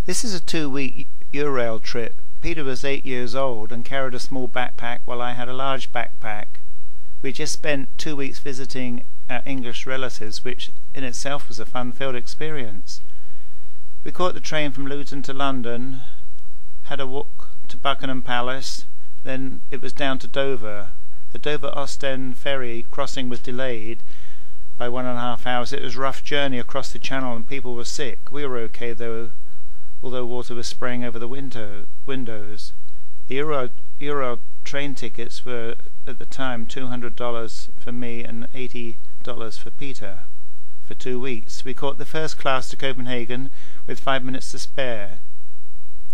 This is a 2-week Eurail trip. Peter was 8 years old and carried a small backpack while I had a large backpack. We just spent 2 weeks visiting our English relatives, which in itself was a fun-filled experience. We caught the train from Luton to London, had a walk to Buckingham Palace, then it was down to Dover. The Dover-Ostend ferry crossing was delayed by 1.5 hours. It was a rough journey across the channel and people were sick. We were okay though, although water was spraying over the windows. The Euro train tickets were at the time $200 for me and $80 for Peter for 2 weeks. We caught the first class to Copenhagen with 5 minutes to spare.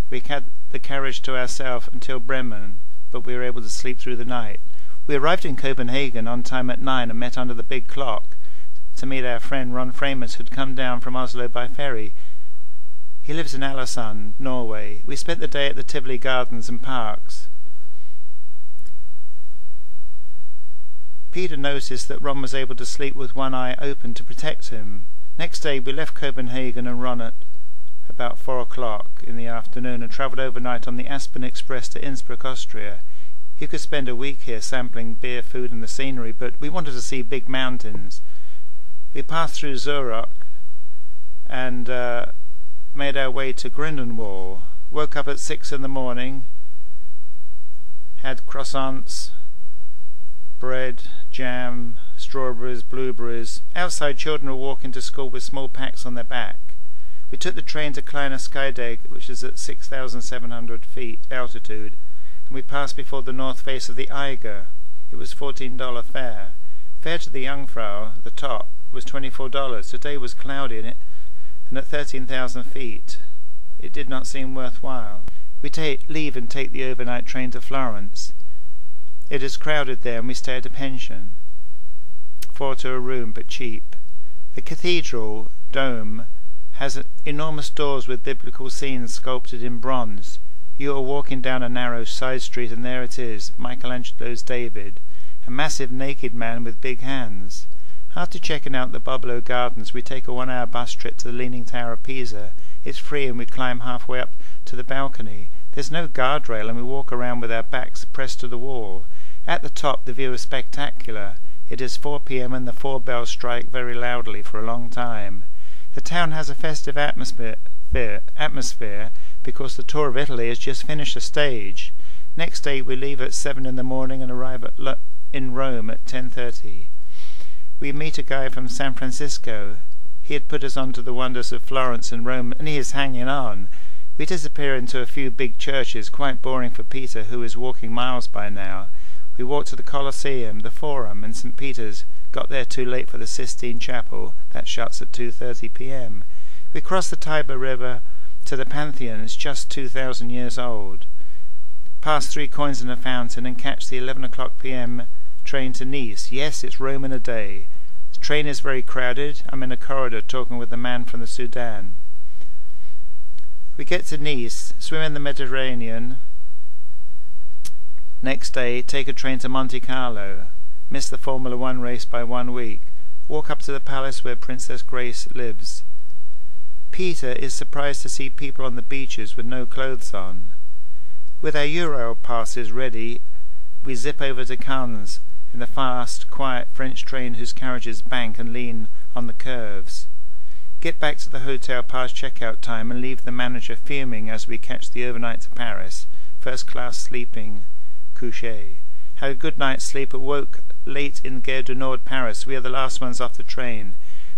We had the carriage to ourselves until Bremen, but we were able to sleep through the night. We arrived in Copenhagen on time at 9 and met under the big clock to meet our friend Ron Framus, who'd come down from Oslo by ferry. He lives in Alesund, Norway. We spent the day at the Tivoli Gardens and Parks. Peter noticed that Ron was able to sleep with one eye open to protect him. Next day we left Copenhagen and Ron at about 4 o'clock in the afternoon and travelled overnight on the Aspen Express to Innsbruck, Austria. You could spend a week here sampling beer, food and the scenery, but we wanted to see big mountains. We passed through Zurich and made our way to Grindelwald. Woke up at 6 in the morning, had croissants, bread, jam, strawberries, blueberries. Outside, children were walking to school with small packs on their back. We took the train to Kleiner Scheidegg, which is at 6,700 feet altitude, and we passed before the north face of the Eiger. It was $14 fare. Fare to the Jungfrau, the top, was $24. Today was cloudy and at 13,000 feet it did not seem worthwhile. We leave and take the overnight train to Florence. It is crowded there and we stay at a pension. 4 to a room, but cheap. The cathedral dome has enormous doors with biblical scenes sculpted in bronze. You are walking down a narrow side street and there it is, Michelangelo's David, a massive naked man with big hands. After checking out the Bobolo Gardens, we take a 1-hour bus trip to the Leaning Tower of Pisa. It's free and we climb halfway up to the balcony. There's no guardrail and we walk around with our backs pressed to the wall. At the top the view is spectacular. It is 4 p.m. and the 4 bells strike very loudly for a long time. The town has a festive atmosphere because the tour of Italy has just finished a stage. Next day we leave at 7 in the morning and arrive in Rome at 10:30. We meet a guy from San Francisco. He had put us on to the wonders of Florence and Rome, and he is hanging on. We disappear into a few big churches, quite boring for Peter, who is walking miles by now. We walk to the Colosseum, the Forum, and St. Peter's. Got there too late for the Sistine Chapel. That shuts at 2:30 p.m. We cross the Tiber River to the Pantheon. It's just 2,000 years old. Pass 3 coins in a fountain and catch the 11 o'clock p.m. train to Nice. Yes, it's Rome in a day. The train is very crowded. I'm in a corridor talking with a man from the Sudan. We get to Nice, swim in the Mediterranean. Next day, take a train to Monte Carlo. Miss the Formula 1 race by 1 week. Walk up to the palace where Princess Grace lives. Peter is surprised to see people on the beaches with no clothes on. With our Eurail passes ready, we zip over to Cannes in the fast, quiet French train whose carriages bank and lean on the curves. Get back to the hotel past checkout time and leave the manager fuming as we catch the overnight to Paris, first class sleeping, couché. Had a good night's sleep, awoke late in Gare du Nord, Paris. We are the last ones off the train.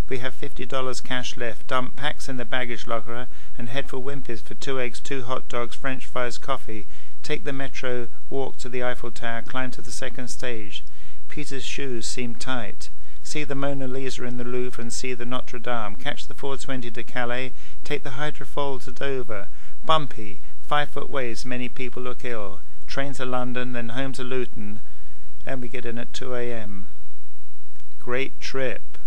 We have $50 cash left. Dump packs in the baggage locker and head for Wimpy's for 2 eggs, 2 hot dogs, French fries, coffee. Take the metro, walk to the Eiffel Tower, climb to the second stage. Peter's shoes seem tight. See the Mona Lisa in the Louvre and see the Notre Dame. Catch the 4:20 to Calais. Take the Hydrofoil to Dover. Bumpy, 5-foot waves, many people look ill. Train to London, then home to Luton, and we get in at 2 a.m. Great trip.